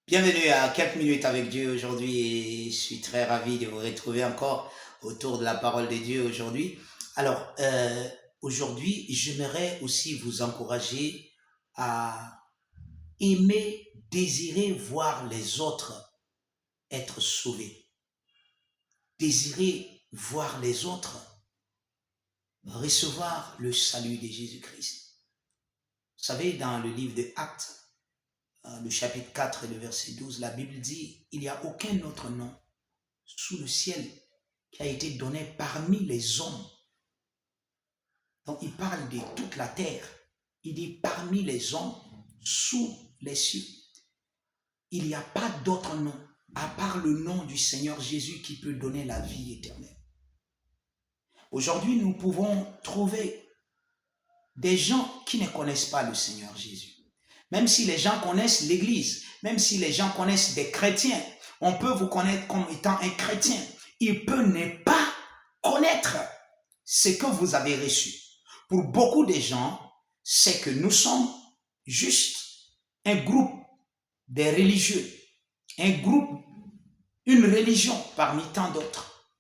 Bienvenue à quelques minutes avec Dieu aujourd'hui et je suis très ravi de vous retrouver encore autour de la parole de Dieu aujourd'hui. Alors, aujourd'hui, j'aimerais aussi vous encourager à aimer, désirer voir les autres être sauvés. Désirer voir les autres recevoir le salut de Jésus-Christ. Vous savez, dans le livre des Actes, le chapitre 4 et le verset 12, la Bible dit, il n'y a aucun autre nom sous le ciel qui a été donné parmi les hommes. Donc il parle de toute la terre. Il dit parmi les hommes, sous les cieux. Il n'y a pas d'autre nom, à part le nom du Seigneur Jésus qui peut donner la vie éternelle. Aujourd'hui, nous pouvons trouver des gens qui ne connaissent pas le Seigneur Jésus. Même si les gens connaissent l'Église, même si les gens connaissent des chrétiens, on peut vous connaître comme étant un chrétien. Il peut ne pas connaître ce que vous avez reçu. Pour beaucoup de gens, c'est que nous sommes juste un groupe de religieux, un groupe, une religion parmi tant d'autres.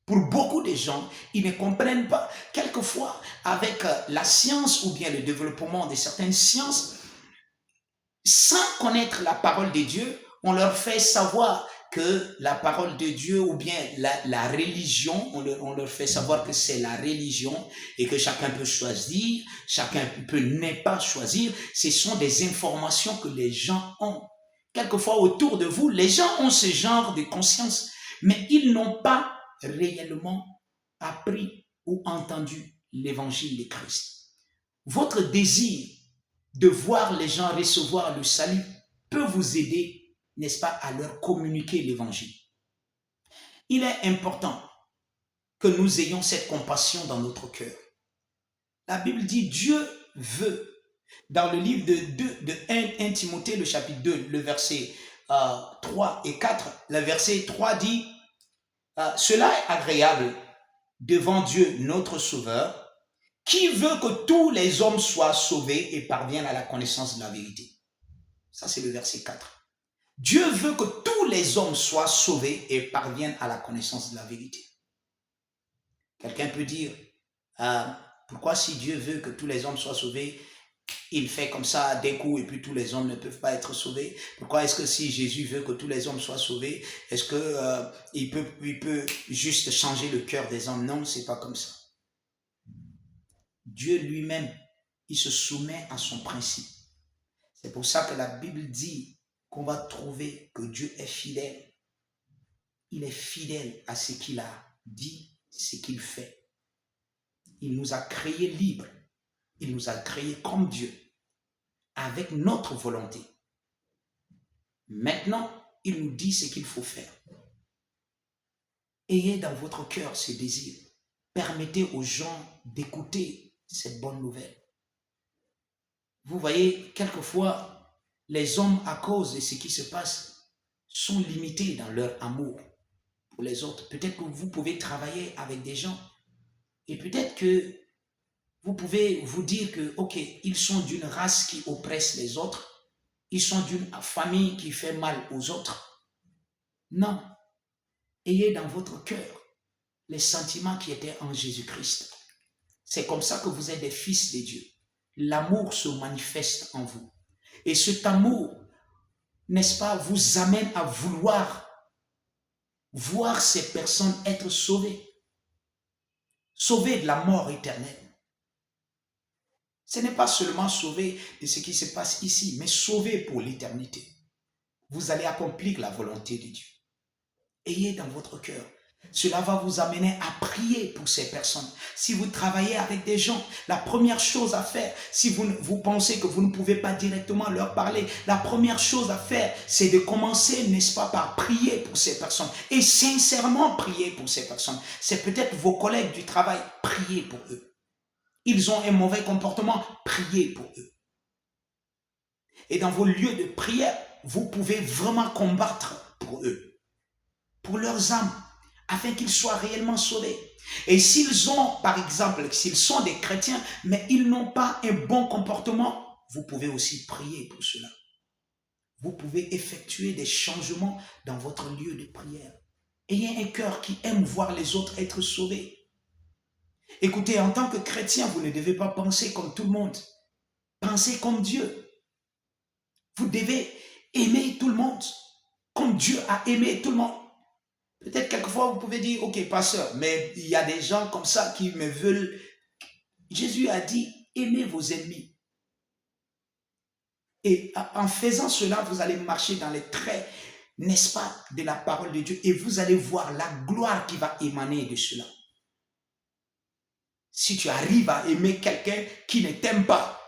Pour beaucoup de gens, ils ne comprennent pas. Quelquefois, avec la science ou bien le développement de certaines sciences, sans connaître la parole de Dieu, on leur fait savoir que la parole de Dieu ou bien la religion, on leur fait savoir que c'est la religion et que chacun peut choisir, chacun peut ne pas choisir. Ce sont des informations que les gens ont. Quelquefois autour de vous, les gens ont ce genre de conscience, mais ils n'ont pas réellement appris ou entendu l'évangile de Christ. Votre désir de voir les gens recevoir le salut peut vous aider, n'est-ce pas, à leur communiquer l'évangile. Il est important que nous ayons cette compassion dans notre cœur. La Bible dit Dieu veut, dans le livre de 1 Timothée, le chapitre 2, le verset 3 et 4, le verset 3 dit cela est agréable devant Dieu notre Sauveur, qui veut que tous les hommes soient sauvés et parviennent à la connaissance de la vérité. Ça, c'est le verset 4. Dieu veut que tous les hommes soient sauvés et parviennent à la connaissance de la vérité. Quelqu'un peut dire, pourquoi si Dieu veut que tous les hommes soient sauvés, il fait comme ça d'un coup et puis tous les hommes ne peuvent pas être sauvés? Pourquoi est-ce que si Jésus veut que tous les hommes soient sauvés, est-ce qu'il peut juste changer le cœur des hommes? Non, c'est pas comme ça. Dieu lui-même, il se soumet à son principe. C'est pour ça que la Bible dit qu'on va trouver que Dieu est fidèle. Il est fidèle à ce qu'il a dit, ce qu'il fait. Il nous a créés libres. Il nous a créés comme Dieu, avec notre volonté. Maintenant, il nous dit ce qu'il faut faire. Ayez dans votre cœur ce désir. Permettez aux gens d'écouter cette bonne nouvelle. Vous voyez, quelquefois, les hommes, à cause de ce qui se passe, sont limités dans leur amour pour les autres. Peut-être que vous pouvez travailler avec des gens et peut-être que vous pouvez vous dire que, ok, ils sont d'une race qui oppresse les autres, ils sont d'une famille qui fait mal aux autres. Non. Ayez dans votre cœur les sentiments qui étaient en Jésus-Christ. C'est comme ça que vous êtes des fils de Dieu. L'amour se manifeste en vous. Et cet amour, n'est-ce pas, vous amène à vouloir voir ces personnes être sauvées. Sauvées de la mort éternelle. Ce n'est pas seulement sauver de ce qui se passe ici, mais sauver pour l'éternité. Vous allez accomplir la volonté de Dieu. Ayez dans votre cœur. Cela va vous amener à prier pour ces personnes. Si vous travaillez avec des gens, la première chose à faire, si vous pensez que vous ne pouvez pas directement leur parler, la première chose à faire, c'est de commencer, n'est-ce pas, par prier pour ces personnes. Et sincèrement prier pour ces personnes. C'est peut-être vos collègues du travail, priez pour eux. Ils ont un mauvais comportement, priez pour eux. Et dans vos lieux de prière, vous pouvez vraiment combattre pour eux, pour leurs âmes, afin qu'ils soient réellement sauvés. Et s'ils ont, par exemple, s'ils sont des chrétiens, mais ils n'ont pas un bon comportement, vous pouvez aussi prier pour cela. vous pouvez effectuer des changements dans votre lieu de prière. Ayez un cœur qui aime voir les autres être sauvés. Écoutez, en tant que chrétien, vous ne devez pas penser comme tout le monde. Pensez comme Dieu. Vous devez aimer tout le monde, comme Dieu a aimé tout le monde. Peut-être quelquefois, vous pouvez dire, ok, pasteur, mais il y a des gens comme ça qui me veulent. Jésus a dit, aimez vos ennemis. Et en faisant cela, vous allez marcher dans les traits, n'est-ce pas, de la parole de Dieu. Et vous allez voir la gloire qui va émaner de cela. Si tu arrives à aimer quelqu'un qui ne t'aime pas,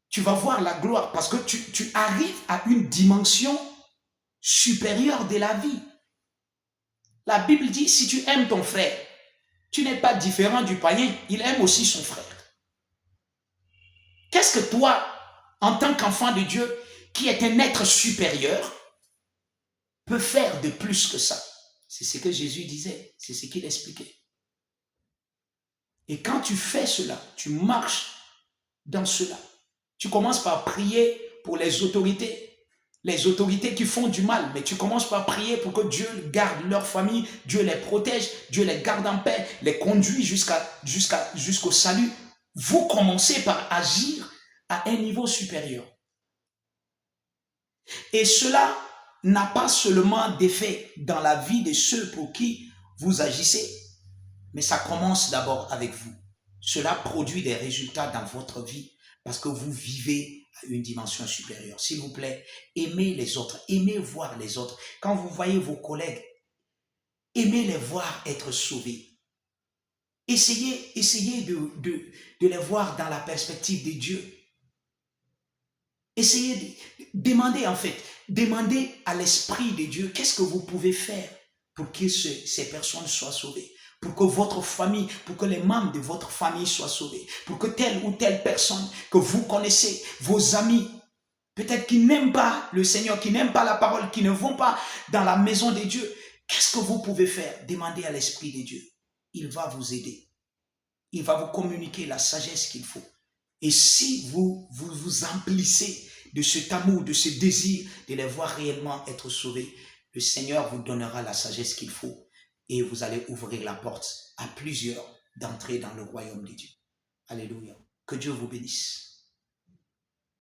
tu vas voir la gloire parce que tu arrives à une dimension supérieure de la vie. La Bible dit, si tu aimes ton frère, tu n'es pas différent du païen, il aime aussi son frère. Qu'est-ce que toi, en tant qu'enfant de Dieu, qui est un être supérieur, peut faire de plus que ça? C'est ce que Jésus disait, c'est ce qu'il expliquait. Et quand tu fais cela, tu marches dans cela. Tu commences par prier pour les autorités qui font du mal, mais tu commences par prier pour que Dieu garde leur famille, Dieu les protège, Dieu les garde en paix, les conduit jusqu'au salut. Vous commencez par agir à un niveau supérieur. Et cela n'a pas seulement d'effet dans la vie de ceux pour qui vous agissez, mais ça commence d'abord avec vous. Cela produit des résultats dans votre vie parce que vous vivez à une dimension supérieure. S'il vous plaît, aimez les autres, aimez voir les autres. Quand vous voyez vos collègues, aimez les voir être sauvés. Essayez de les voir dans la perspective de Dieu. Essayez de demander à l'Esprit de Dieu, qu'est-ce que vous pouvez faire pour que ces personnes soient sauvées, pour que votre famille, pour que les membres de votre famille soient sauvés, pour que telle ou telle personne que vous connaissez, vos amis, peut-être qui n'aiment pas le Seigneur, qui n'aiment pas la parole, qui ne vont pas dans la maison de Dieu, qu'est-ce que vous pouvez faire? Demandez à l'Esprit de Dieu. Il va vous aider. Il va vous communiquer la sagesse qu'il faut. Et si vous emplissez de cet amour, de ce désir de les voir réellement être sauvés, le Seigneur vous donnera la sagesse qu'il faut et vous allez ouvrir la porte à plusieurs d'entrer dans le royaume de Dieu. Alléluia. Que Dieu vous bénisse.